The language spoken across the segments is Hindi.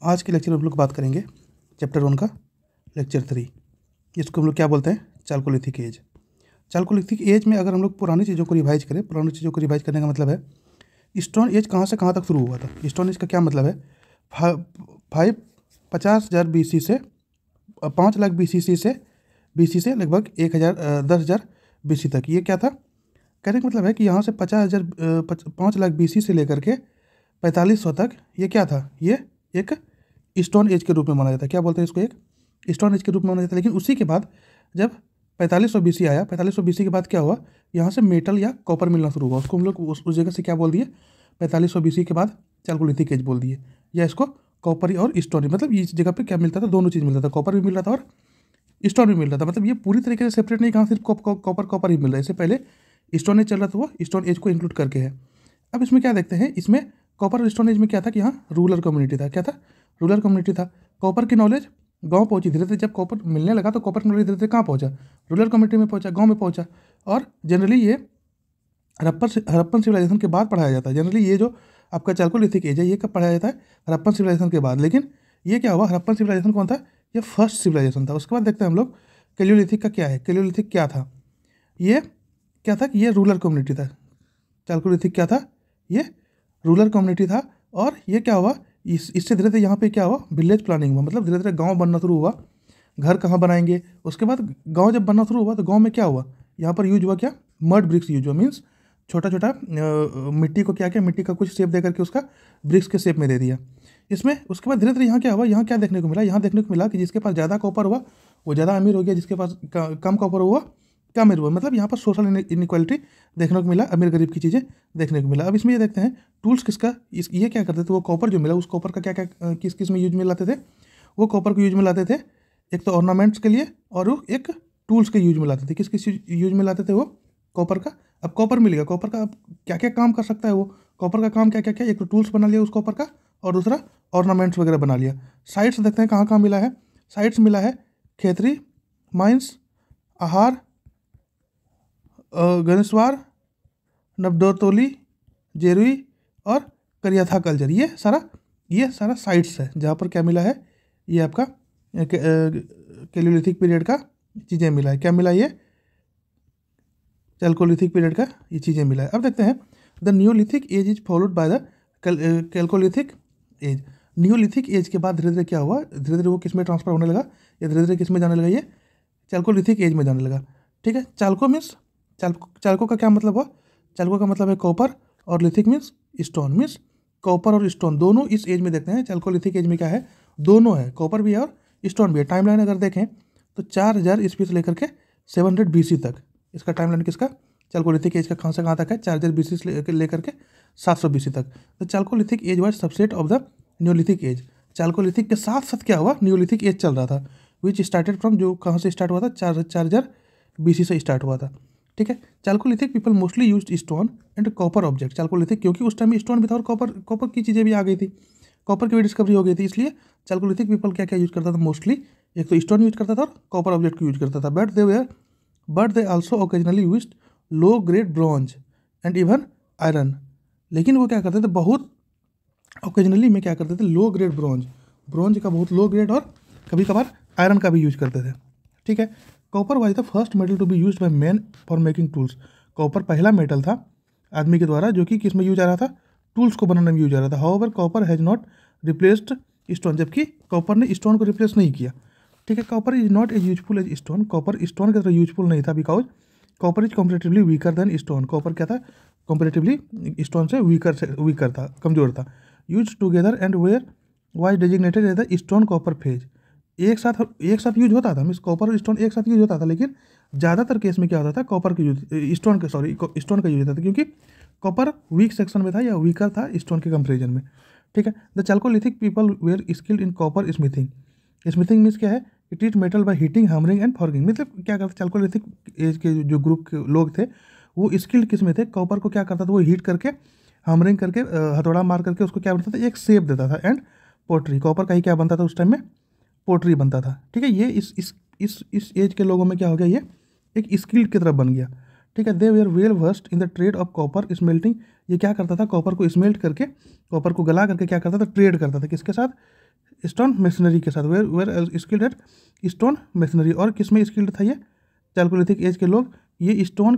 आज के लेक्चर में हम लोग बात करेंगे चैप्टर 1 का लेक्चर 3। इसको हम लोग क्या बोलते हैं? Chalcolithic as. चाल्कोलिथिक एज में अगर हम लोग पुरानी चीज़ों को रिवाइज करें, पुरानी चीज़ों को रिवाइज करने का मतलब है स्टोन एज कहाँ से कहाँ तक शुरू हुआ था। स्टोन एज का क्या मतलब है? 50,000 BC से 5 लाख BC से लगभग 10,000 BC तक। ये क्या था? कहने का मतलब है कि यहाँ से 5 लाख BC से लेकर के 4500 तक ये क्या था? ये एक स्टोन एज के रूप में माना जाता है। क्या बोलते हैं इसको? एक स्टोन एज के रूप में माना जाता है। लेकिन उसी के बाद जब 4500 BC आया, 4500 BC के बाद क्या हुआ? यहाँ से मेटल या कॉपर मिलना शुरू हुआ। उसको हम लोग उस जगह से क्या बोल दिए? 4500 BC के बाद चाल्कोलिथिक एज बोल दिए, या इसको कॉपर और स्टोन। मतलब इस जगह पे क्या मिलता था? दोनों चीज़ मिलता था, कॉपर भी मिल रहा था और स्टोन भी मिल रहा था। मतलब ये पूरी तरीके से सेपरेट नहीं, कहाँ सिर्फ कॉपर ही मिल रहा है। इससे पहले स्टोन एज चल रहा था, वो स्टोन एज को इंक्लूड करके है। अब इसमें क्या देखते हैं? इसमें कॉपर और स्टोन एज में क्या था कि यहाँ रूरल कम्युनिटी था। क्या था? रूरल कम्युनिटी था। कॉपर की नॉलेज गांव पहुंची धीरे धीरे। जब कॉपर मिलने लगा तो कॉपर की नॉलेज धीरे धीरे कहाँ पहुंचा? रूरल कम्युनिटी में पहुंचा, गांव में पहुंचा। और जनरली ये हड़प्पन सिविलाइजेशन के बाद पढ़ाया जाता है। जनरली ये जो आपका चाल्कोलिथिक एज है ये कब पढ़ाया जाता है? हड़प्पन सिविलाइजेशन के बाद। लेकिन ये क्या हुआ? हड़प्पन सिविलाइजेशन कौन था? ये फर्स्ट सिविलाइजेशन था। उसके बाद देखते हैं हम लोग कैलियोलिथिक का क्या है। कैलियोलिथिक क्या था? ये क्या था कि ये रूरल कम्युनिटी था। चाल्कोलिथिक क्या था? ये रूरल कम्युनिटी था। और ये क्या हुआ? इससे धीरे धीरे यहाँ पे क्या हुआ? विलेज प्लानिंग हुआ। मतलब धीरे धीरे गांव बनना शुरू हुआ। घर कहाँ बनाएंगे? उसके बाद गांव जब बनना शुरू हुआ तो गांव में क्या हुआ? यहाँ पर यूज हुआ क्या? मड ब्रिक्स यूज हुआ। मीन्स छोटा छोटा मिट्टी को क्या किया? मिट्टी का कुछ शेप दे करके उसका ब्रिक्स के शेप में दे दिया इसमें। उसके बाद धीरे धीरे यहाँ क्या हुआ? यहाँ क्या देखने को मिला? यहाँ देखने को मिला कि जिसके पास ज़्यादा कॉपर हुआ वो ज़्यादा अमीर हो गया, जिसके पास कम कॉपर हुआ कम अमीर हुआ। मतलब यहाँ पर सोशल इनइक्वालिटी देखने को मिला, अमीर गरीब की चीज़ें देखने को मिला। अब इसमें ये देखते हैं टूल्स किसका। ये क्या करते थे? वो कॉपर जो मिला, उस कॉपर का क्या क्या किस किस में यूज में लाते थे? वो कॉपर को यूज में लाते थे एक तो ऑर्नामेंट्स के लिए, और वो एक टूल्स के यूज में लाते थे। किस किस यूज में लाते थे वो? कॉपर का। अब कॉपर मिल गया, कॉपर का अब क्या क्या काम कर सकता है वो? कॉपर का काम क्या क्या क्या? एक तो टूल्स बना लिया उस कॉपर का, और दूसरा ऑर्नामेंट्स वगैरह बना लिया। साइट्स देखते हैं कहाँ कहाँ मिला है। साइट्स मिला है खेतरी, माइंस, आहार, गणेशवार, नवडोतोली, जेरुई और करियाथा कल्चर। ये सारा साइट्स है जहाँ पर क्या मिला है? ये आपका कैलियोलिथिक पीरियड का चीज़ें मिला है। क्या मिला? ये चाल्कोलिथिक पीरियड का ये चीज़ें मिला है। अब देखते हैं the neolithic age is followed by the chalcolithic age. Neolithic age के बाद धीरे धीरे क्या हुआ? धीरे धीरे वो किस में ट्रांसफर होने लगा? या धीरे धीरे किस में जाने लगा? ये चाल्कोलिथिक एज में जाने लगा। ठीक है। चाल्को मीन्स चाल्को का क्या मतलब हुआ? चाल्को का मतलब है कॉपर, और lithic means stone. Means copper और स्टोन दोनों इस एज में देखते हैं। चाल्कोलिथिक एज में क्या है? दोनों है, कॉपर भी है और स्टोन भी है। टाइमलाइन अगर देखें तो 4000 ईस्वी से लेकर के 700 BC तक इसका टाइमलाइन किसका? चाल्कोलिथिक एज का कहाँ से कहाँ तक है? 4000 BC से लेकर के 700 BC तक। तो chalcolithic age was subset of the neolithic age. Chalcolithic के साथ साथ क्या हुआ? न्यूलिथिक एज चल रहा था, विच स्टार्टेड फ्रॉम, जो कहाँ से स्टार्ट हुआ था? 4000 BC से स्टार्ट हुआ था। ठीक है। Chalcolithic people mostly used stone and copper object. Chalcolithic क्योंकि उस टाइम में स्टोन भी था और कॉपर की चीज़ें भी आ गई थी, कॉपर की भी डिस्कवरी हो गई थी, इसलिए चाल्कोलिथिक पीपल क्या क्या यूज करता था? मोस्टली एक तो स्टोन यूज करता था और कॉपर ऑब्जेक्ट को यूज करता था। But they also occasionally used low grade bronze and even iron. लेकिन वो क्या करते थे? बहुत ओकेजनली में क्या करते थे? लो ग्रेड ब्रॉन्ज का बहुत लो ग्रेड, और कभी कभार आयरन का भी यूज करते थे। ठीक है। Copper was the first metal to be used by man for making tools. Copper पहला मेटल था आदमी के द्वारा जो कि किस में यूज आ रहा था? टूल्स को बनाने में यूज आ रहा था। However copper has not replaced stone, जबकि कॉपर ने स्टोन को रिप्लेस नहीं किया। ठीक है। Copper is not as useful as stone. Copper stone की तरह यूजफुल नहीं था, because copper is comparatively weaker than stone. Copper क्या था? कंपेरेटिवली स्टोन से वीकर था, कमजोर था। Use together and were was designated as the stone copper phase. एक साथ यूज होता था, मीन्स कॉपर और स्टोन एक साथ यूज होता था। लेकिन ज़्यादातर केस में क्या होता था? कॉपर का यूज स्टोन का यूज होता था, क्योंकि कॉपर वीक सेक्शन में था या वीकर था स्टोन के कंपेरिजन में। ठीक है। The chalcolithic people were skilled in copper smithing. Smithing means क्या है? कि treat metal by heating, hammering and forging. मतलब क्या करते? चाल्कोलिथिक एज के जो ग्रुप के लोग थे वो स्किल्ड किस में थे? कॉपर को क्या करता था? वो हीट करके, हैमरिंग करके, हथौड़ा मार करके उसको क्या बनता था? एक शेप देता था। एंड पोट्री, कॉपर का ही क्या बनता था उस टाइम में? पोट्री बनता था। ठीक है। ये इस एज के लोगों में क्या हो गया? ये एक स्किल्ड की तरफ बन गया। ठीक है। They were well versed in the trade of copper smelting. ये क्या करता था? कॉपर को स्मेल्ट करके, कॉपर को गला करके क्या करता था? ट्रेड करता था किसके साथ? स्टोन मेशनरी के साथ, were skilled at stone masonry. और किस में स्किल्ड था ये चैल्कोलिथिक एज के लोग? ये स्टोन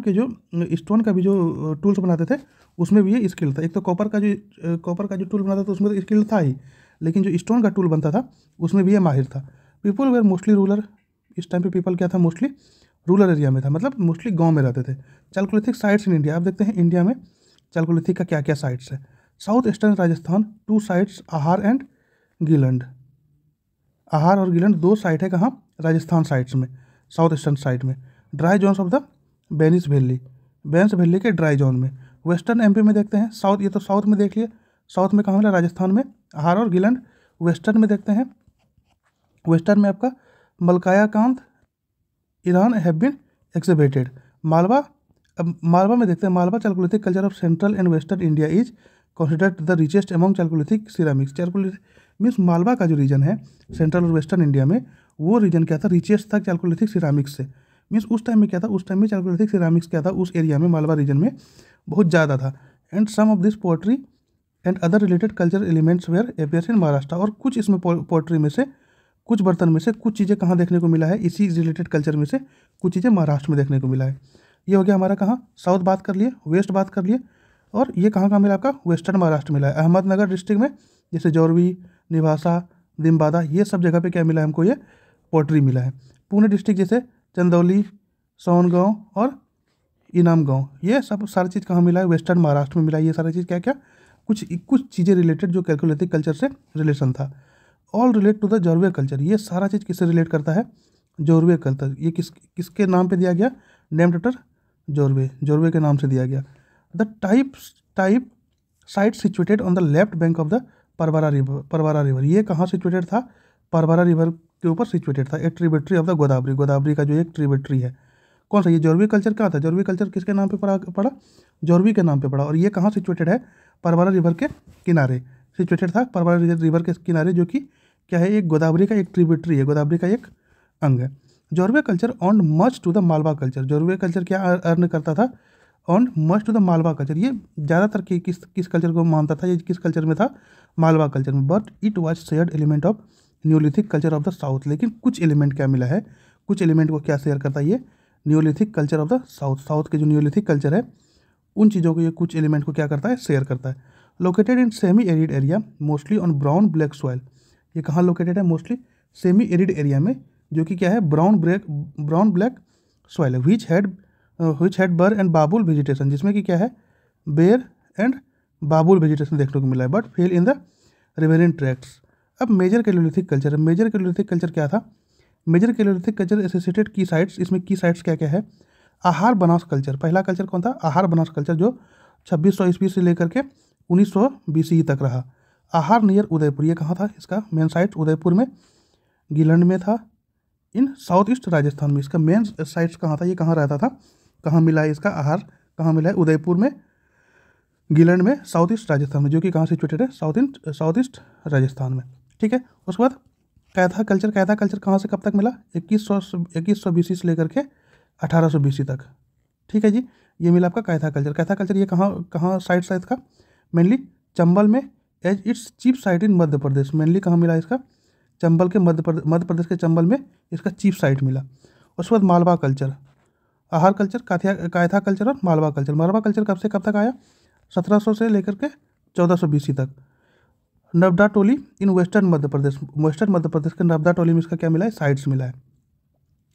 का भी जो टूल्स बनाते थे उसमें भी ये स्किल्ड था। एक तो कॉपर का जो टूल बनाता था उसमें तो स्किल्ड था ही, लेकिन जो स्टोन का टूल बनता था उसमें भी ये माहिर था। पीपल वेर मोस्टली रूरल, इस टाइम पे पीपल क्या था, मोस्टली रूरल एरिया में था, मतलब मोस्टली गांव में रहते थे। चैल्कोलिथिक साइट्स इन इंडिया, आप देखते हैं इंडिया में चैल्कोलिथिक का क्या क्या साइट्स है। South eastern Rajasthan 2 sites, Ahar and Gilund. Ahar और गिलंड 2 साइट है कहाँ? राजस्थान साइट्स में, साउथ ईस्टर्न साइड में। Dry zones of the Banas valley के ड्राई जोन में। वेस्टर्न एमपी में देखते हैं साउथ, ये तो साउथ में देख लिए, साउथ में कहाँ मिला? राजस्थान में आहार और गिलंड। वेस्टर्न में देखते हैं, वेस्टर्न में आपका मलकायाकांत Iran have been exhibited. Malwa, अब मालवा में देखते हैं, Malwa Chalcolithic culture of central and western India is considered the richest among Chalcolithic ceramics. Chalcolithic means Malwa का जो रीजन है सेंट्रल और वेस्टर्न इंडिया में, वो रीजन क्या था? रिचेस्ट था चैल्कोलिथिक सिरामिक्स से। मीन्स उस टाइम में क्या था? उस टाइम में चैल्कोलिथिक सिरामिक्स क्या था? उस एरिया में, मालवा रीजन में बहुत ज़्यादा था। And some of this pottery and other related culture elements were appears in Maharashtra. और कुछ इसमें पोट्री में से, कुछ बर्तन में से कुछ चीज़ें कहाँ देखने को मिला है? इसी रिलेटेड कल्चर में से कुछ चीज़ें महाराष्ट्र में देखने को मिला है। ये हो गया हमारा कहाँ? साउथ बात कर लिए, वेस्ट बात कर लिए, और ये कहाँ मिला आपका? वेस्टर्न महाराष्ट्र मिला है। अहमदनगर डिस्ट्रिक्ट में जैसे जोरवी, निवासा, दिमबादा, ये सब जगह पे क्या मिला है हमको? ये पोट्री मिला है। पुणे डिस्ट्रिक्ट जैसे चंदौली, सोनगांव और इनामगांव, ये सब सारी चीज़ कहाँ मिला है? वेस्टर्न महाराष्ट्र में मिला है। ये सारी चीज़ क्या क्या? कुछ चीज़ें रिलेटेड जो चैल्कोलिथिक कल्चर से रिलेशन था। All relate to the Jorwe culture, ये सारा चीज़ किससे रिलेट करता है? जोरवे कल्चर। ये किसके नाम पे दिया गया? नेम्ड आफ्टर जोरवे के नाम से दिया गया। The type site situated on the left bank of the Pravara river, ये कहाँ सिचुएटेड था? परवारा रिवर के ऊपर सिचुएटेड था। ए ट्रिब्यूटरी ऑफ द गोदावरी का जो एक ट्रिब्यूटरी है। कौन सा? ये जोरवी कल्चर कहाँ था? जोरवी कल्चर किसके नाम पे पड़ा? जोरवी के नाम पे पड़ा। और ये कहाँ सिचुएटेड है? परवारा रिवर के किनारे सिचुएटेड था, परवारा रिवर के किनारे, जो कि क्या है? एक गोदावरी का एक ट्रिब्यूटरी है, गोदावरी का एक अंग है। Jorwe culture owes much to the Malwa culture, Jorwe culture क्या अर्न करता था? Owes much to the Malwa culture. ये ज़्यादातर किस कल्चर को मानता था? ये किस कल्चर में था? मालवा कल्चर में। But it was shared element of Neolithic culture of the south. लेकिन कुछ एलिमेंट क्या मिला है? कुछ एलिमेंट को क्या शेयर करता है? ये Neolithic culture of the south के जो न्यूलिथिक कल्चर है उन चीज़ों को, ये कुछ एलिमेंट को क्या करता है? शेयर करता है। Located in semi arid area mostly on brown black soil, ये कहाँ लोकेटेड है? मोस्टली सेमी एरिड एरिया में, जो कि क्या है? ब्राउन ब्लैक सॉइल है। विच हैड बर एंड बाबुल वेजिटेशन, जिसमें कि क्या है? बेर एंड बाबुल वेजिटेशन देखने को मिला है। But fell in the riverine tracts. अब मेजर कैलोलिथिक कल्चर है। मेजर कैलोलिथिक कल्चर क्या था? मेजर कैलोलिथिक कल्चर एसोसिएटेड की साइट्स, इसमें की साइट्स क्या क्या है? आहार बनास कल्चर, पहला कल्चर कौन था? आहार बनास कल्चर, जो 2600 ईस्वी से लेकर के 1900 BCE तक रहा। आहार नियर उदयपुर, ये कहाँ था? इसका मेन साइट उदयपुर में, गिलंड में था, इन साउथ ईस्ट राजस्थान में। इसका मेन साइट्स कहाँ था? ये कहाँ रहता था? कहाँ मिला है इसका आहार? कहाँ मिला है? उदयपुर में, गिलंड में, साउथ ईस्ट राजस्थान में, जो कि कहाँ सिचुएटेड है? साउथ ईस्ट राजस्थान में। ठीक है। उसके बाद कैथा कल्चर कहाँ से कब तक मिला? 2100 BC से लेकर के 1800 BC तक। ठीक है जी, ये मिला आपका कैथा कल्चर। ये कहाँ साइट था इसका? मेनली चंबल में, as its chief site in Madhya Pradesh. Mainly कहाँ मिला इसका? चंबल के मध्य प्रदेश के चंबल में इसका चीफ साइट मिला। उसके बाद Malwa culture, Ahar culture, कैथा culture और मालवा कल्चर। मालवा कल्चर कब से कब तक आया? 1700 से लेकर के 1400 BC तक। नवदा टोली इन वेस्टर्न मध्य प्रदेश के नवदा टोली में इसका क्या मिला है? साइट्स मिला है।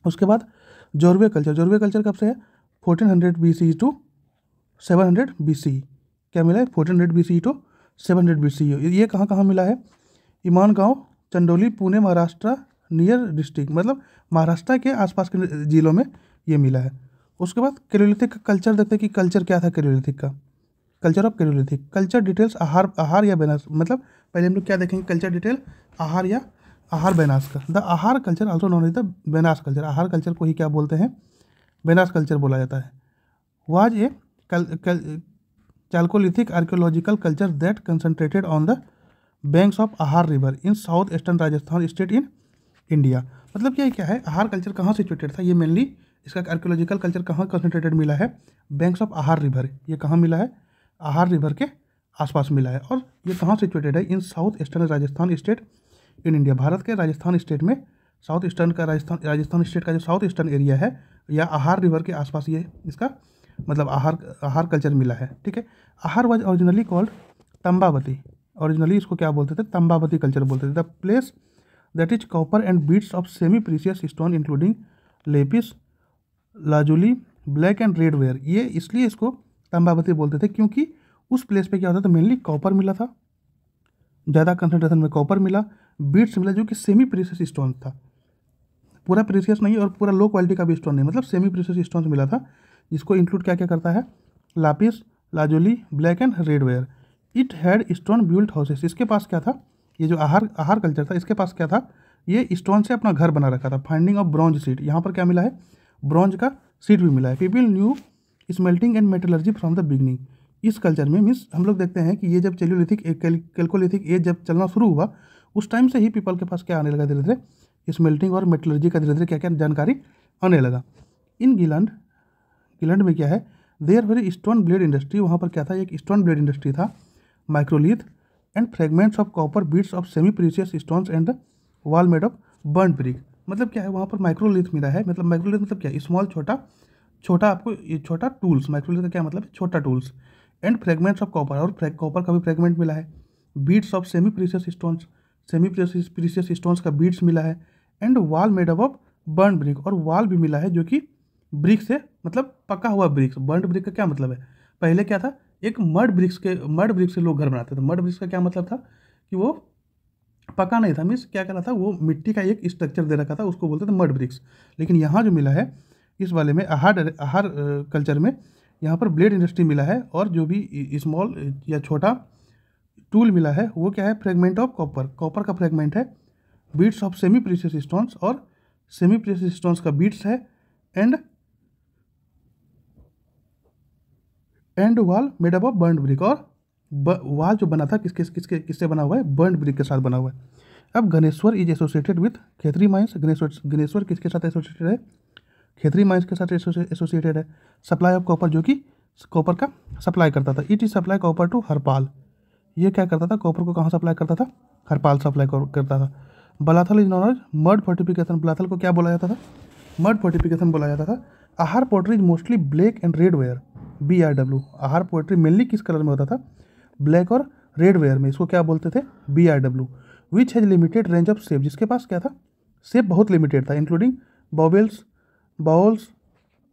उसके बाद जोरवे कल्चर कब से है? 1400 BCE टू 700 BCE। क्या मिला है? 1400 BCE टू 700 BCE। ये कहाँ मिला है? ईमान गांव, चंदौली, पुणे, महाराष्ट्र नियर डिस्ट्रिक्ट, मतलब महाराष्ट्र के आसपास के जिलों में ये मिला है। उसके बाद कैलोलिथिक का कल्चर देखते हैं कि कल्चर क्या था कैलोलिथिक का। कल्चर ऑफ कैलोलिथिक, कल्चर डिटेल्स आहार या बेनास, मतलब पहले हम लोग क्या देखेंगे? कल्चर डिटेल आहार या आहार बेनास का। The Ahar culture also known as the Banas culture, Ahar culture को ही क्या बोलते हैं? बेनास कल्चर बोला जाता है। Was a chalcolithic archaeological culture that concentrated on the banks of Ahar river in south eastern Rajasthan state in India. मतलब क्या है? आहार कल्चर कहाँ सिचुएटेड था? ये मेनली इसका आर्कियोलॉजिकल कल्चर कहाँ कंसंट्रेटेड मिला है? Banks of Ahar river. ये कहाँ मिला है? आहार रिवर के आसपास मिला है। और ये कहाँ सिचुएटेड है? In south eastern Rajasthan state in India, Bharat के राजस्थान स्टेट में साउथ ईस्टर्न का राजस्थान स्टेट का जो साउथ ईस्टर्न एरिया है या आहार रिवर के आसपास ये इसका मतलब आहार कल्चर मिला है। ठीक है, आहार वाज ओरिजिनली कॉल्ड तंबावती, ओरिजिनली इसको क्या बोलते थे, तंबावती कल्चर बोलते थे। The place that is copper and beads of semi precious stone including lapis, lazuli, black and red where. ये इसलिए इसको तंबावती बोलते थे क्योंकि उस प्लेस पे क्या होता था, मेनली कॉपर मिला था, ज़्यादा कंसनट्रेशन में कॉपर मिला, बीड्स मिला जो कि सेमी प्रीशियस स्टोन था, पूरा प्रीशियस नहीं और पूरा लो क्वालिटी का भी स्टोन नहीं, मतलब सेमी प्रीशियस स्टोन्स मिला था, जिसको इंक्लूड क्या क्या करता है, lapis, lazuli, black and red where. It had stone built houses, इसके पास क्या था, ये जो आहार कल्चर था इसके पास क्या था, ये स्टोन से अपना घर बना रखा था। फाइंडिंग ऑफ ब्रॉन्ज सीट, यहाँ पर क्या मिला है, ब्रॉन्ज का सीट भी मिला है। People new smelting and metallurgy from the beginning. इस कल्चर में मीन्स हम लोग देखते हैं कि ये जब चैल्कोलिथिक कैल्कोलिथिक एज जब चलना शुरू हुआ उस टाइम से ही पीपल के पास क्या आने लगा, धीरे धीरे स्मेल्टिंग और मेटलर्जी का धीरे धीरे क्या क्या जानकारी आने लगा। इन गिलैंड में क्या है, there were stone blade industry, वहाँ पर क्या था, एक स्टोन ब्लेड इंडस्ट्री था। Microlith and fragments of copper beads of semi precious stones and wall made of burn brick. मतलब क्या है, वहाँ पर माइक्रोलिथ मिला है, मतलब माइक्रोलिथ मतलब क्या, स्मॉल छोटा आपको ये छोटा टूल्स, माइक्रोलिथ का क्या मतलब है, छोटा tools. And fragments of copper, और कॉपर का भी फ्रेगमेंट मिला है। Beads of semi precious stones, semi precious stones का बीड्स मिला है। And wall made of burn brick, और वॉल भी मिला है जो कि ब्रिक से मतलब पका हुआ ब्रिक्स। बर्न ब्रिक का क्या मतलब है, पहले क्या था, एक मड ब्रिक्स से लोग घर बनाते थे। मड ब्रिक्स का क्या मतलब था कि वो पका नहीं था, मीन्स क्या करना था, वो मिट्टी का एक स्ट्रक्चर दे रखा था, उसको बोलते थे मड ब्रिक्स। लेकिन यहाँ जो मिला है इस वाले में आहार कल्चर में, यहाँ पर ब्लेड इंडस्ट्री मिला है, और जो भी स्मॉल या छोटा टूल मिला है वो क्या है, फ्रेगमेंट ऑफ कॉपर का फ्रेगमेंट है। Beads of semi precious stones, और सेमी प्रीशियस स्टोन्स का बीड्स है। And wall made up of burned brick, और वॉल जो बना था किससे बना हुआ है, बर्न्ड ब्रिक के साथ बना हुआ है। अब Ganeshwar is associated with Khetri mines. Ganeshwar किसके साथ एसोसिएटेड है, खेतरी माइंस के साथ एसोसिएटेड है। सप्लाई ऑफ कॉपर, जो कि कॉपर का सप्लाई करता था। It is supply copper two Harpal, ये क्या करता था, कॉपर को कहाँ सप्लाई करता था, हरपाल सप्लाई करता था। Balathal is known as mud fortification, Balathal को क्या बोला जाता था, मड फोर्टिफिकेशन बोला जाता था। Ahar pottery is mostly black and red ware, BRW। Ahar pottery mainly किस कलर में होता था, ब्लैक और रेड वेयर में, इसको क्या बोलते थे, BRW। Which has limited range of shape, जिसके पास क्या था, शेप बहुत लिमिटेड था, इंक्लूडिंग बाउल्स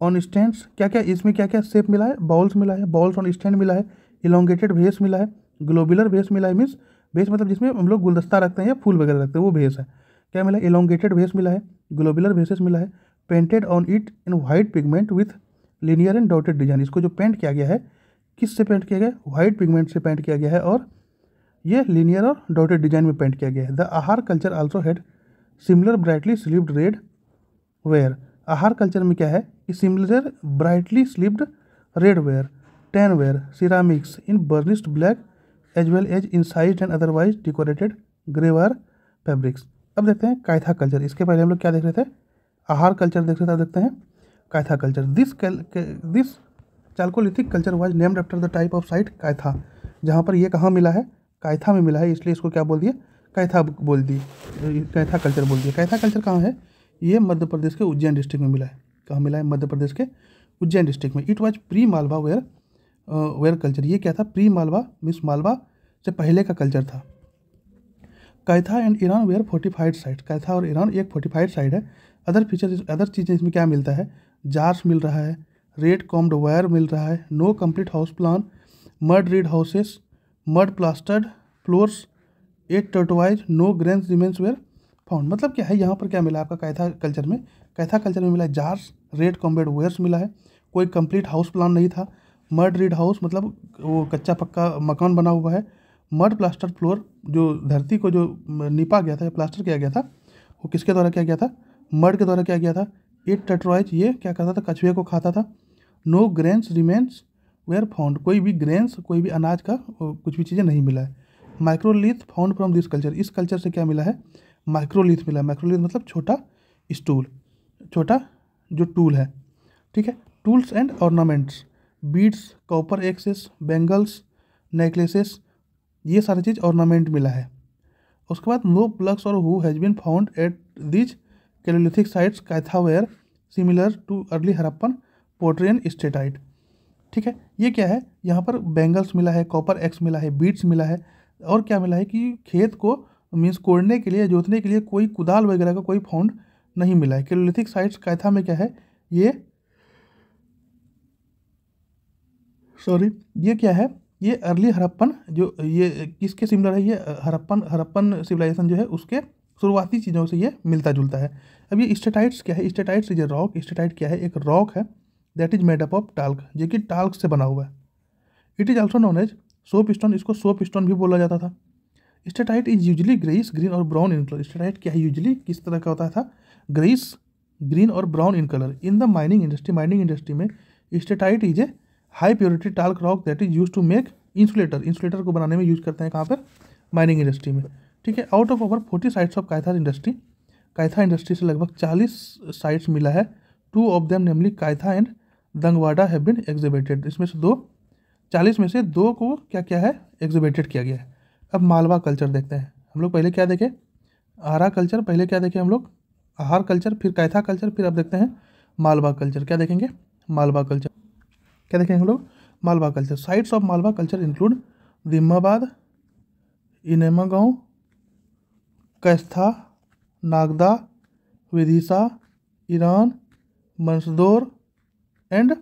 ऑन स्टैंड्स। क्या क्या इसमें क्या क्या शेप मिला है, बाउल्स मिला है, बाउल्स ऑन स्टैंड मिला है, इलोंगेटेड भेस मिला है, ग्लोबुलर भेस मिला है, मीन्स भेस मतलब जिसमें हम लोग गुलदस्ता रखते हैं या फूल वगैरह रखते हैं वो भेस है, क्या मिला है, इलोंगेटेड भेस मिला है, ग्लोबुलर भेसेस मिला है। Painted on it in white pigment with linear and dotted design, इसको जो पेंट किया गया है किस से पेंट किया गया, वाइट पिगमेंट से पेंट किया गया है, और ये लीनियर और डॉटेड डिजाइन में पेंट किया गया है। The Ahar culture also had similar brightly slipped red ware. Ahar culture में क्या है कि similar brightly slipped red ware, tan ware, ceramics in burnished black as well as incised and otherwise decorated grey ware fabrics. अब देखते हैं कायथा कल्चर। इसके पहले हम लोग क्या देख रहे थे, आहार कल्चर देख रहे थे, अब देखते हैं Kayatha culture. This Chalcolithic culture was named after the type of site Kayatha. जहाँ पर ये कहाँ मिला है, कायथा में मिला है, इसलिए इसको क्या बोल दिए, कायथा बोल दिए, कायथा कल्चर बोल दिए। कायथा कल्चर कहाँ है, ये मध्य प्रदेश के उज्जैन डिस्ट्रिक्ट में मिला है। कहाँ मिला है, मध्य प्रदेश के उज्जैन डिस्ट्रिक्ट में। It was pre Malwa ware culture, ये क्या था, प्री मालवा मीन्स मालवा से पहले का कल्चर था। Kayatha and Eran were fortified site, Kayatha और ईरान एक फोर्टिफाइड साइट है। अदर फीचर्स, अदर चीज़ें इसमें क्या मिलता है, जार्स मिल रहा है, रेड कॉम्ड वायर मिल रहा है, no complete house plan, mud reed houses, mud plastered floors, 8 tortoise, no grains remains were found. मतलब क्या है, यहाँ पर क्या मिला आपका कायथा कल्चर में, कायथा कल्चर में मिला है जार्स, रेड कॉम्बेड वेयर्स मिला है, कोई कंप्लीट हाउस प्लान नहीं था। मड रीड हाउस मतलब वो कच्चा पक्का मकान बना हुआ है। मड प्लास्टर फ्लोर, जो धरती को जो निपा गया था या प्लास्टर किया गया था वो किसके द्वारा किया गया था, मड के द्वारा किया गया था। 8 टर्टवाइज, ये क्या करता था, कछुए को खाता था। No grains remains were found, कोई भी ग्रेन्स, कोई भी अनाज का कुछ भी चीज़ें नहीं मिला है। Microlith found from this culture, इस कल्चर से क्या मिला है, माइक्रोलिथ मिला है। माइक्रोलिथ मतलब छोटा स्टूल, छोटा जो टूल है, ठीक है। Tools and ornaments, beads, copper axes, bangles, necklaces, ये सारी चीज़ ऑर्नामेंट मिला है। उसके बाद नो प्लग्स और hoe has been found at these chalcolithic sites Kayatha ware similar to early Harappan pottery and steatite. ठीक है, ये क्या है, यहाँ पर बैंगल्स मिला है, कॉपर एक्स मिला है, बीट्स मिला है, और क्या मिला है कि खेत को मीन्स कोड़ने के लिए, जोतने के लिए कोई कुदाल वगैरह का कोई फाउंड नहीं मिला है। कैलोलिथिक साइट्स कैथा में क्या है, ये क्या है, ये अर्ली हरप्पन, जो ये किसके सिमिलर है, ये हरप्पन सिविलाइजेशन जो है उसके शुरुआती चीज़ों से ये मिलता जुलता है। अब ये स्टेटाइट्स क्या है, steatites is a rock, steatite क्या है, एक रॉक है that is made up of talc, जो कि टाल्क से बना हुआ है। It is also known as soap stone, इसको सोप स्टोन भी बोला जाता था। Steatite is usually greyish green और ब्राउन इन कलर। स्टेटाइट क्या है, यूजली किस तरह का होता था, ग्रेइस ग्रीन और brown in colour. In the mining industry में steatite is a high purity talc rock that is use to make insulator को बनाने में यूज करते हैं, कहाँ पर, माइनिंग इंडस्ट्री में। ठीक है, out of over 40 sites of Kayatha industry से लगभग 40 साइट्स मिला है। 2 of them namely Kayatha and Dangwada have been exhibited. इसमें से 40 में से 2 को क्या क्या है, एग्जिबिटेड किया गया है। अब मालवा कल्चर देखते हैं हम लोग। पहले क्या देखे, आहारा कल्चर, पहले क्या देखे हम लोग, आहार कल्चर, फिर कैथा कल्चर, फिर अब देखते हैं मालवा कल्चर। क्या देखेंगे, मालवा कल्चर क्या देखेंगे हम लोग, Malwa culture. Sites of Malwa culture include Daimabad, Inamgaon, Kayatha, Nagda, Vidisha, Eran, Mandsaur and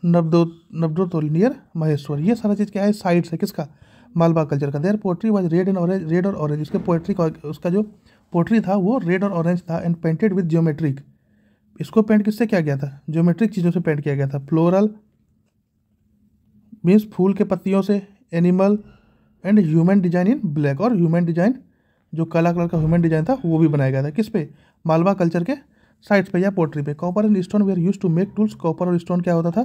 Navdatoli near Maheshwar. ये सारा चीज़ क्या है, साइट्स है किसका, मालवा कल्चर का। देयर पोट्री वाज रेड और ऑरेंज, इसके पोएट्री का, उसका जो पोट्री था वो रेड और ऑरेंज था। एंड पेंटेड विद ज्योमेट्रिक, इसको पेंट किससे किया गया था, ज्योमेट्रिक चीज़ों से पेंट किया गया था। फ्लोरल मीन्स फूल के पत्तियों से, animal and human design in black, और ह्यूमन डिजाइन जो काला कलर का ह्यूमन डिजाइन था वो भी बनाया गया था। किस पे, मालवा कल्चर के साइट्स पे या पोट्री पे। Copper and stone were use to make tools, copper और स्टोन क्या होता था,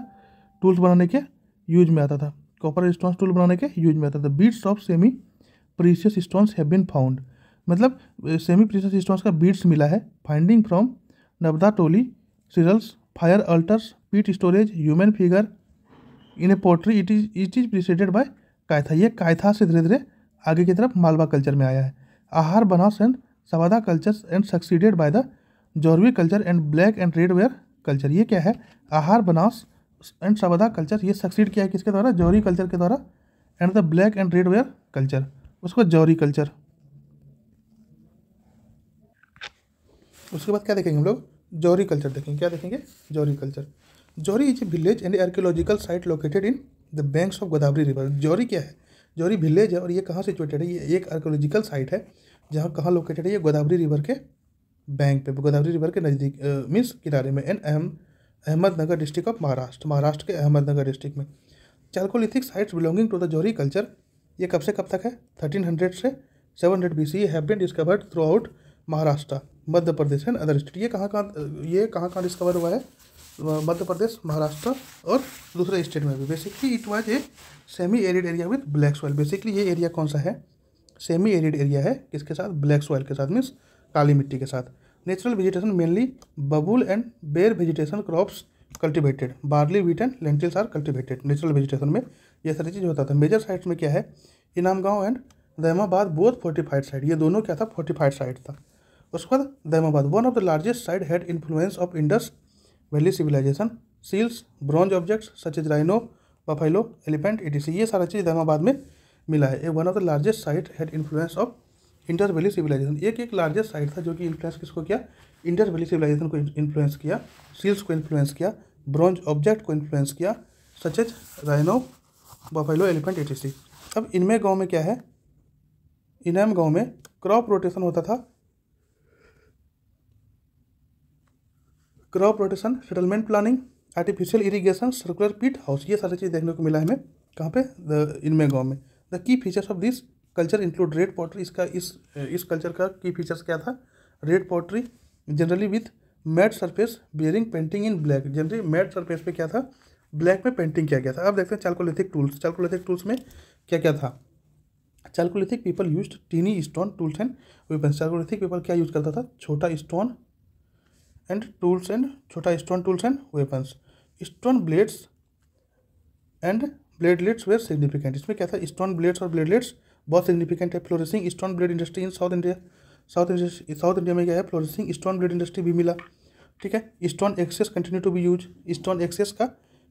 टूल्स बनाने के यूज में आता था। कॉपर और स्टोन्स टूल बनाने के यूज में आता था। Beads of semi precious stones have been found, मतलब सेमी प्रीशियस स्टोन्स का बीट्स मिला है। Finding from Navdatoli cereals, fire altars, pit storage, human figure in a pottery, it is preceded by Kayatha. ये कैथा से धीरे धीरे आगे की तरफ मालवा कल्चर में आया है। Ahar Banas and Sawalda cultures and succeeded by the Jorwe culture and black and red ware culture. ये क्या है, आहार बनास एंड सवादा कल्चर, ये सक्सीड किया है किसके द्वारा, जौहरी कल्चर के द्वारा। And the black and red ware culture, उसको जौहरी कल्चर। उसके बाद क्या देखेंगे हम लोग, जौहरी कल्चर देखेंगे। क्या देखेंगे, Jorwe culture. Jorwe is a village and archaeological site located in the banks of Godavari river. Jorwe क्या है, जौहरी विलेज है और ये कहाँ सिचुएटेड है, ये एक आर्कियोलॉजिकल साइट है जहाँ कहाँ लोकेटेड है, ये गोदावरी रिवर के बैंक पे, गोदावरी रिवर के नज़दीक मीन्स किनारे में। And Ahmednagar district of Maharashtra के अहमदनगर डिस्ट्रिक्ट में। Chalcolithic sites belonging to the Jorwe culture, ये कब से कब तक है, 1300 से 700 BC have been discovered throughout Maharashtra, Madhya Pradesh and other state. ये कहाँ कहाँ डिस्कवर हुआ है, मध्य प्रदेश, महाराष्ट्र और दूसरे स्टेट में भी। Basically it was a semi arid area with black soil. Basically ये एरिया कौन सा है, सेमी एरिड एरिया है, किसके साथ, ब्लैक सॉइल के साथ, मीन्स काली मिट्टी के साथ। Natural vegetation mainly babul and ber vegetation crops cultivated, barley, wheat and lentils are cultivated. Natural vegetation में ये सारी चीज़ होता था। मेजर साइट्स में क्या है, Inamgaon and Daimabad both fortified site, ये दोनों क्या था, फोर्टिफाइड साइट था। उसके बाद Daimabad, one of the largest site had influence of Indus valley civilisation, seals, bronze objects such as rhino, buffalo, elephant etc। ये सारा चीज़ दहमाबाद में मिला है। One of the largest site had influence of Indus valley civilisation, एक लार्जेस्ट साइट था जो कि इन्फ्लुएंस किसको किया, इंडस वैली सिविलाइजेशन को इन्फ्लुएंस किया, सील्स को इन्फ्लुएंस किया, ब्रॉन्ज ऑब्जेक्ट को इन्फ्लुएंस किया, such as rhino, buffalo, elephant etc। अब इनमें गाँव में क्या है, इनाम गाँव में क्रॉप रोटेशन होता था, crop rotation, settlement planning, artificial irrigation, circular pit house, ये सारी चीज़ देखने को मिला है हमें कहाँ पे, इनमें गाँव में। The key features of this culture include red pottery, इसका इस कल्चर का की फीचर्स क्या था, red pottery generally with matt surface bearing painting in black, generally matt surface पे क्या था, ब्लैक में पेंटिंग किया गया था। अब देखते हैं चालकोलिथिक टूल्स। चालकोलिथिक टूल्स में क्या क्या था, chalcolithic people used tiny stone tools and weapons. Chalcolithic people क्या यूज करता था, छोटा स्टोन एंड टूल्स एंड छोटा stone tools and weapons. Stone blades and bladelets were significant, इसमें क्या था, स्टोन ब्लेड्स और ब्लेडलेट्स बहुत सिग्निफिकेंट है। Flourishing stone blade industry in south India, south India में क्या है, फ्लोरिशिंग स्टोन ब्लेड इंडस्ट्री भी मिला। ठीक है। Stone axes continue to be use, stone axes का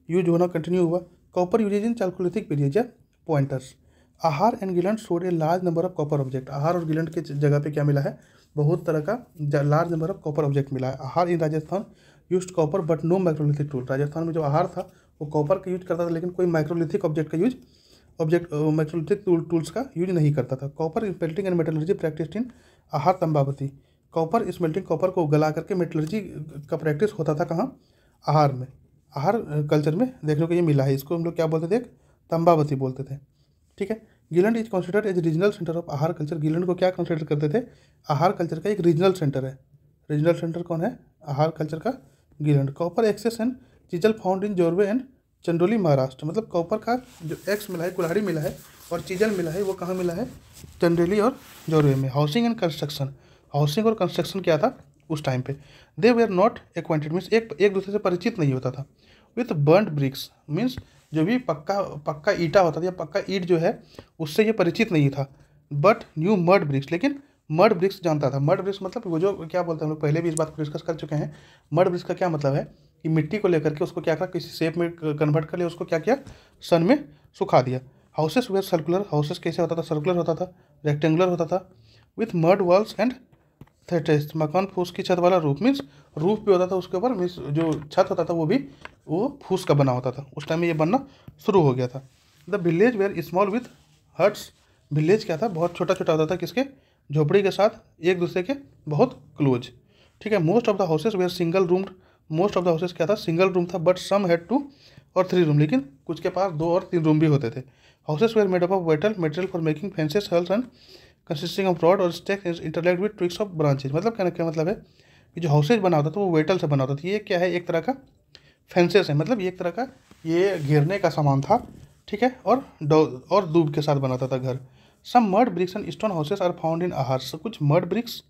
यूज होना कंटिन्यू हुआ। Copper usages in chalcolithic period या pointers. Ahar and Gilund showed a large number of copper object. Ahar और गिलंड के जगह पे क्या मिला है, बहुत तरह का large number of copper object मिला है। Ahar in Rajasthan used copper but no microlithic tool. Rajasthan में जो आहार था वो कॉपर का यूज करता था, लेकिन कोई माइक्रोलिथिक ऑब्जेक्ट का यूज माइक्रोलिथिक टूल्स का यूज नहीं करता था। Copper smelting and metallurgy practice in आहार तंबावती। कॉपर स्मेल्टिंग, कॉपर को गला करके मेटलर्जी का प्रैक्टिस होता था कहाँ, आहार में, आहार कल्चर में देखने को ये मिला है। इसको हम लोग क्या बोलते थे, तंबावती बोलते थे। ठीक है। Gilund is considered as regional centre of Ahar culture. Gilund को क्या कंसिडर करते थे, आहार कल्चर का एक रीजनल सेंटर है। रीजनल सेंटर कौन है, आहार कल्चर का Gilund. Copper axes and chisel found in Jorwe and Chandoli Maharashtra. मतलब कॉपर का जो एक्स मिला है, कुल्हाड़ी मिला है और चीजल मिला है, वो कहाँ मिला है, चंदेली और जोरवे में। हाउसिंग एंड कंस्ट्रक्शन, हाउसिंग और कंस्ट्रक्शन क्या था उस टाइम पे, दे वेयर नॉट एक्वाइंटेड मीन्स एक दूसरे से परिचित नहीं होता था। विथ बर्न्ड ब्रिक्स मीन्स जो भी पक्का ईटा होता था या पक्का ईट जो है उससे ये परिचित नहीं था। बट न्यू मड ब्रिक्स, लेकिन मड ब्रिक्स जानता था। मड ब्रिक्स मतलब वो जो क्या बोलते हैं, हम लोग पहले भी इस बात को डिस्कस कर चुके हैं। मड ब्रिक्स का क्या मतलब है कि मिट्टी को लेकर के उसको क्या करा, किसी शेप में कन्वर्ट कर लिया, उसको क्या किया, सन में सुखा दिया। हाउसेस वेयर सर्कुलर, हाउसेस कैसे होता था, सर्कुलर होता था, रेक्टेंगुलर होता था। विथ मड वॉल्स एंड थेटेस्ट, मकान फूस की छत वाला रूफ मीन्स रूफ भी होता था उसके ऊपर, मीन्स जो छत होता था वो भी वो फूस का बना होता था। उस टाइम में ये बनना शुरू हो गया था। The village were small with huts, village क्या था, बहुत छोटा छोटा होता था, किसके, झोपड़ी के साथ एक दूसरे के बहुत क्लोज। ठीक है। Most of the houses were single roomed, most of the houses क्या था, सिंगल रूम था, बट सम हैड 2 और 3 रूम, लेकिन कुछ के पास 2 और 3 रूम भी होते थे। Houses were made up of metal material for making fences, hulls and consisting of rod और stake interlaced with twigs of branches. मतलब क्या मतलब है कि जो हाउसेज बना होता था वो वेटल से बना होता था। ये क्या है, एक तरह का फेंसेस है, मतलब एक तरह का ये घेरने का सामान था। ठीक है। और दूब के साथ बनाता था घर। Some mud bricks and stone houses are found in Ahar. कुछ mud bricks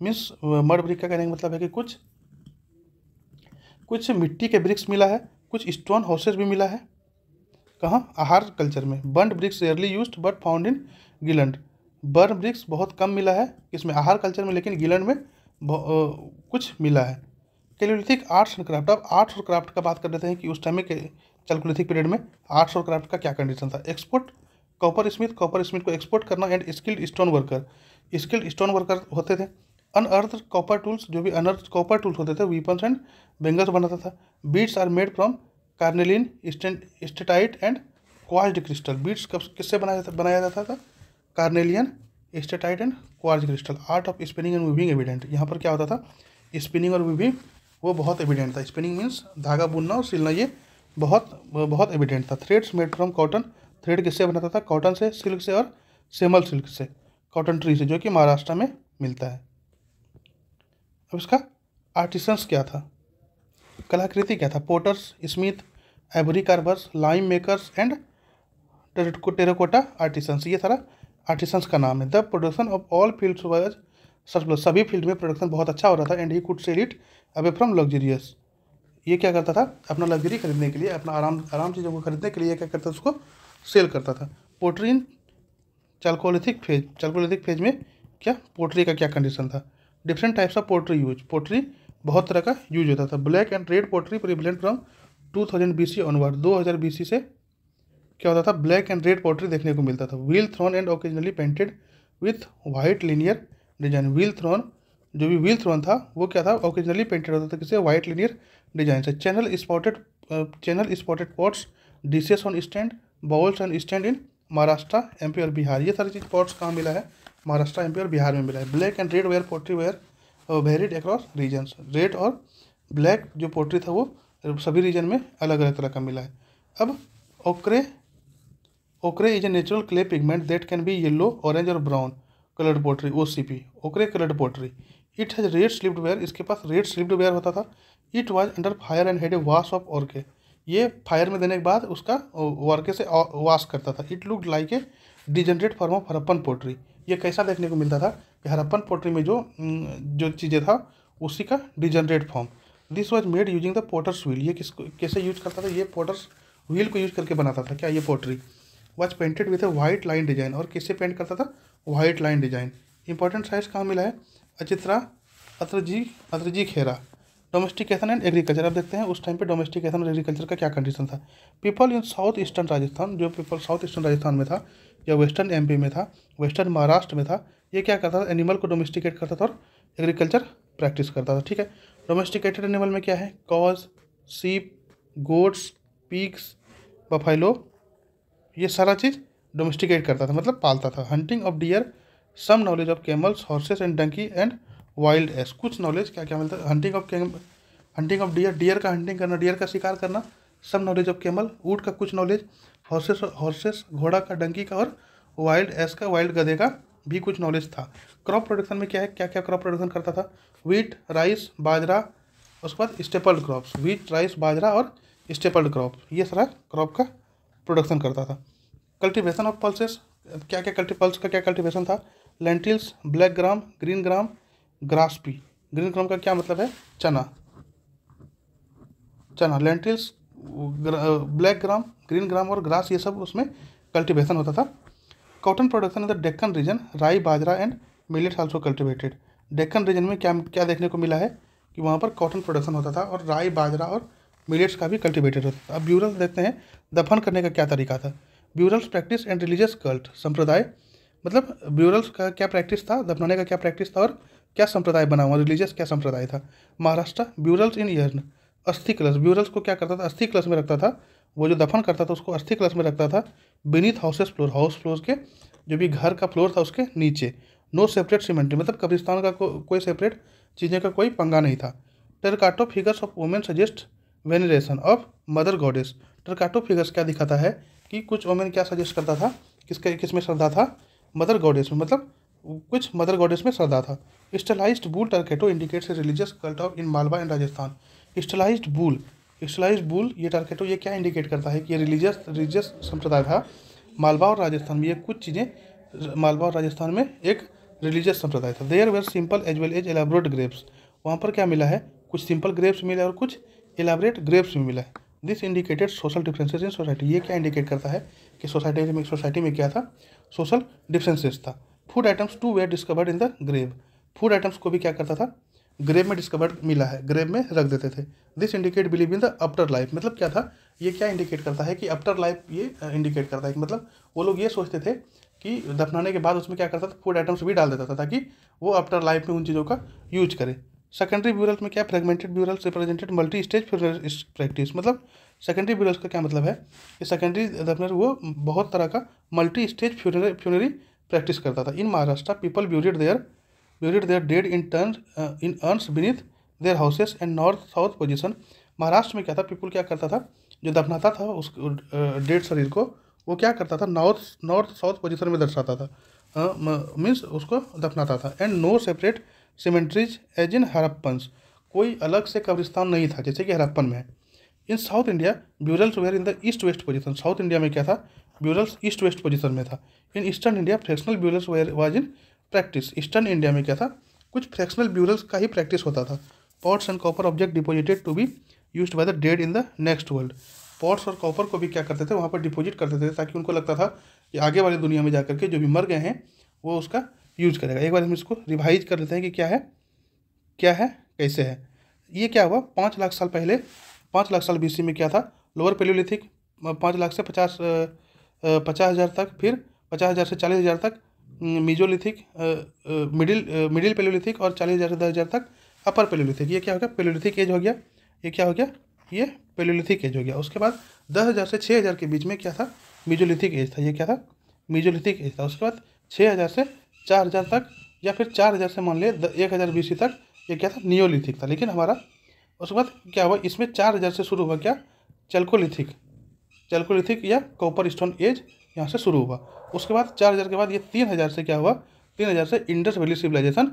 means mud brick का कहने का मतलब है कि कुछ मिट्टी के ब्रिक्स मिला है, कुछ स्टोन हाउसेस भी मिला है। कहाँ, आहार कल्चर में। Burn bricks rarely used but found in Gilund. Burn bricks बहुत कम मिला है इसमें, आहार कल्चर में, लेकिन गिलंड में कुछ मिला है। कैलोलिथिक आर्ट्स एंड क्राफ्ट। अब आर्ट्स और क्राफ्ट का बात कर लेते हैं कि उस टाइम में चालकोलिथिक पीरियड में आर्ट्स और क्राफ्ट का क्या कंडीशन था। एक्सपोर्ट कॉपर स्मिथ को एक्सपोर्ट करना एंड स्किल्ड स्टोन वर्कर होते थे। अनअर्थ कॉपर टूल्स, जो भी अनअर्थ कॉपर टूल्स होते थे, वीपन्स एंड बेंगल्स बनाता था। Beads are made from carnelian steatite and quartz crystal. Beads किससे बनाया जाता था, carnelian steatite and quartz crystal. Art of spinning and weaving evident. यहाँ पर क्या होता था, स्पिनिंग और वीविंग वो बहुत एविडेंट था। स्पिनिंग मीन्स धागा बुनना और सिलना, ये बहुत एविडेंट था। Threads made from cotton, thread किससे बनाता था, कॉटन से, सिल्क से और सेमल सिल्क से, कॉटन ट्री से, जो कि महाराष्ट्र में मिलता है। अब इसका आर्टिसंस क्या था, कलाकृति क्या था। Potters, smith, ivory carvers, lime makers and terracotta artisans, ये सारा आर्टिसंस का नाम है। The production of all fields was circular, सभी फील्ड में प्रोडक्शन बहुत अच्छा हो रहा था। And he could sell it away from luxurious, ये क्या करता था, अपना लग्जरी खरीदने के लिए, अपना आराम चीज़ों को खरीदने के लिए क्या करता था, उसको सेल करता था। पोट्री इन चालकोलिथिक फेज में क्या, पोट्री का क्या कंडीशन था। Different types of pottery use, pottery बहुत तरह का यूज होता था। Black and red pottery prevalent from 2000 BC onward, 2000 BC से क्या होता था, ब्लैक एंड रेड पोट्री देखने को मिलता था। Wheel thrown and occasionally painted with white linear design. Wheel thrown, जो भी व्हील थ्रोन था वो क्या था, ओकेजनली पेंटेड होता था, किसी वाइट लिनियर डिजाइन से। Channel spotted pots, dishes on stand, bowls on stand in Maharashtra, MP और बिहार। ये सारी चीज़ पॉट्स कहाँ मिला है, महाराष्ट्र, MP और बिहार में मिला है। Black and red ware pottery were varied across regions. Red और ब्लैक जो पोट्री था वो सभी रीजन में अलग अलग तरह का मिला है। अब ochre is a natural clay pigment that can be yellow, orange और brown coloured pottery, OCP, ochre coloured pottery. It has red slipped ware, इसके पास रेड स्लिप्ड वेयर होता था। It was under fire and had a wash of ओर्के, ये फायर में देने के बाद उसका वर्के से वॉश करता था। It looked like a degenerate form of Harappan pottery, ये कैसा देखने को मिलता था कि हरप्पन पोट्री में जो चीज़ें था उसी का degenerate form. This was made using the potters wheel, ये कैसे यूज करता था, ये पोटर्स व्हील को यूज करके बनाता था क्या, ये pottery. Was painted with a white line design, और किससे पेंट करता था, white line design. Important sites कहाँ मिला है, Ahichchhatra, Atranji Khera. Domestication and agriculture, अब देखते हैं उस टाइम पे डोमेस्टिकेशन और एग्रीकल्चर का क्या कंडीशन था। People in south eastern Rajasthan, जो पीपल साउथ ईस्टर्न राजस्थान में था या वेस्टर्न एमपी में था, वेस्टर्न महाराष्ट्र में था, ये क्या करता था, एनिमल को डोमेस्टिकेट करता था और एग्रीकल्चर प्रैक्टिस करता था। ठीक है, डोमेस्टिकेटेड एनिमल में क्या है, कॉज, सीप, गोट्स, पिग्स, बफेलो, ये सारा चीज़ डोमेस्टिकेट करता था, मतलब पालता था। Hunting of deer, some knowledge of camels, horses and donkey and wild ass, कुछ नॉलेज क्या क्या मिलता है, हंटिंग ऑफ डियर, डियर का हंटिंग करना, डियर का शिकार करना। सम नॉलेज ऑफ कैमल, ऊँट का कुछ नॉलेज, हॉर्सेस घोड़ा का, डंकी का, और वाइल्ड एस का, वाइल्ड गधे का भी कुछ नॉलेज था। क्रॉप प्रोडक्शन में क्या है, क्या क्या क्रॉप प्रोडक्शन करता था, वीट, राइस, बाजरा, उसके बाद स्टेपल्ड क्रॉप्स, वीट, राइस, बाजरा और स्टेपल्ड क्रॉप, ये सारा क्रॉप का प्रोडक्शन करता था। कल्टीवेशन ऑफ पल्सेस, क्या क्या पल्स का क्या कल्टीवेशन था, lentils, black gram, green gram, grasspea. Green gram का क्या मतलब है, चना, lentils, black gram, green gram और ग्रास, ये सब उसमें कल्टीवेशन होता था। Cotton production in the Deccan region, rai, bajra and millets also cultivated. Deccan region में क्या क्या देखने को मिला है कि वहाँ पर कॉटन प्रोडक्शन होता था और राई, बाजरा और मिलेट्स का भी कल्टिवेटेड होता था। अब ब्यूरल्स देखते हैं, दफन करने का क्या तरीका था। ब्यूरल्स प्रैक्टिस एंड रिलीजियस कल्ट, संप्रदाय, मतलब ब्यूरल्स का क्या प्रैक्टिस था, दफनाने का क्या प्रैक्टिस था और क्या संप्रदाय बना हुआ, रिलीजियस क्या संप्रदाय था। महाराष्ट्र, ब्यूरल्स इन ईयर्न, अस्थि कलश, ब्यूरल्स को क्या करता था, अस्थि कलश में रखता था, वो जो दफन करता था उसको अस्थि कलश में रखता था। Beneath houses floor, house floor के, जो भी घर का फ्लोर था उसके नीचे। नो सेपरेट सीमेंट्री, मतलब कब्रिस्तान का कोई सेपरेट चीज़ें का कोई पंगा नहीं था। Terracotta figures of women suggest veneration of mother goddess, terracotta figures क्या दिखाता है कि कुछ वुमेन क्या सजेस्ट करता था, किसमें श्रद्धा था, मदर गॉडेस में, मतलब कुछ मदर गॉडेस में श्रद्धा था। Stylised bull terracotta indicates religious cult of in Malwa and Rajasthan. Stylised bull ये टर्केटो ये क्या इंडिकेट करता है कि ये रिलीजियस संप्रदाय था मालवा और राजस्थान में। ये कुछ चीज़ें मालवा और राजस्थान में एक रिलीजियस संप्रदाय था। There were simple as well as elaborate graves, वहाँ पर क्या मिला है, कुछ सिंपल ग्रेप्स मिला है और कुछ एलाबोरेट ग्रेप्स भी मिला है। This indicated social differences in society, ये क्या इंडिकेट करता है कि सोसाइटी में क्या था, सोशल डिफरेंसेस था। Food items too were discovered in the grave, food items को भी क्या करता था, ग्रेव में डिस्कवर्ड मिला है, ग्रेव में रख देते थे। This indicate believe in the after life, मतलब क्या था, ये क्या इंडिकेट करता है कि आफ्टर लाइफ, ये इंडिकेट करता है कि मतलब वो लोग ये सोचते थे कि दफनाने के बाद उसमें क्या करता था, फूड आइटम्स भी डाल देता था ताकि वो आफ्टर लाइफ में उन चीज़ों का यूज करे। सेकेंडरी ब्यूरल्स में क्या, fragmented burials represented multi stage practice, मतलब सेकेंडरी ब्यूरल्स का क्या मतलब है कि सेकेंडरी दफनर वो बहुत तरह का मल्टी स्टेज फ्यूनरी प्रैक्टिस करता था। In Maharashtra people buried their dead in urns beneath their houses and north south position. Maharashtra में क्या था, पीपल क्या करता था, जो दफनाता था उस डेड शरीर को, वो क्या करता था, नॉर्थ साउथ पोजीशन में दर्शाता था, मीन्स उसको दफनाता था। And no separate cemeteries as in Harappans, कोई अलग से कब्रिस्तान नहीं था जैसे कि हड़प्पन में है। In south India burials were in the east west position, south India में क्या था, ब्यूरल्स ईस्ट वेस्ट पोजीशन में था। In eastern India fractional burials was in practice, eastern India में क्या था, कुछ फ्रैक्शनल ब्यूरल्स का ही प्रैक्टिस होता था। Pots and copper object deposited to be used by the dead in the next world, pots और कॉपर को भी क्या करते थे, वहाँ पर डिपोजिट करते थे ताकि उनको लगता था कि आगे वाली दुनिया में जाकर के जो भी मर गए हैं वो उसका यूज करेगा। एक बार हम इसको रिवाइज कर लेते हैं कि क्या है कैसे है। ये क्या हुआ, 5 लाख साल पहले, 5 लाख साल बीसी में क्या था, लोअर पेलियोलिथिक 5 लाख से 50,000 तक, फिर 50,000 से 40,000 तक मीजोलिथिक, मिडिल पेलियोलिथिक और 40,000 से 10,000 तक अपर पेलियोलिथिक। ये क्या हो गया, पेलियोलिथिक एज हो गया। ये क्या हो गया, ये पेलियोलिथिक एज हो गया। उसके बाद 10,000 से 6,000 के बीच में क्या था, मीजोलिथिक एज था। ये क्या था, मीजोलिथिक एज था। उसके बाद 6,000 से 4,000 तक, या फिर 4,000 से मान लिया 1,000 बीसी तक, ये क्या था, नियोलिथिक था। लेकिन हमारा उसके बाद क्या हुआ, इसमें 4,000 से शुरू हुआ क्या, चल्कोलिथिक या कॉपर स्टोन एज यहाँ से शुरू हुआ। उसके बाद 4,000 के बाद ये 3,000 से क्या हुआ, 3,000 से इंडस वैली सिविलाइजेशन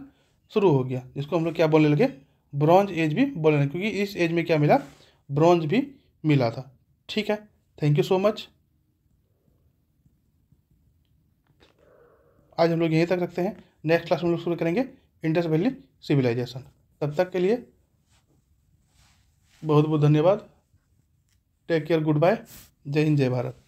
शुरू हो गया, जिसको हम लोग क्या बोलने लगे, ब्रॉन्ज एज भी बोलने लगे, क्योंकि इस एज में क्या मिला, ब्रॉन्ज भी मिला था। ठीक है, थैंक यू सो मच। आज हम लोग यहीं तक रखते हैं, नेक्स्ट क्लास में हम लोग शुरू करेंगे इंडस वैली सिविलाइजेशन। तब तक के लिए बहुत बहुत धन्यवाद। टेक केयर, गुड बाय, जय हिंद, जय भारत।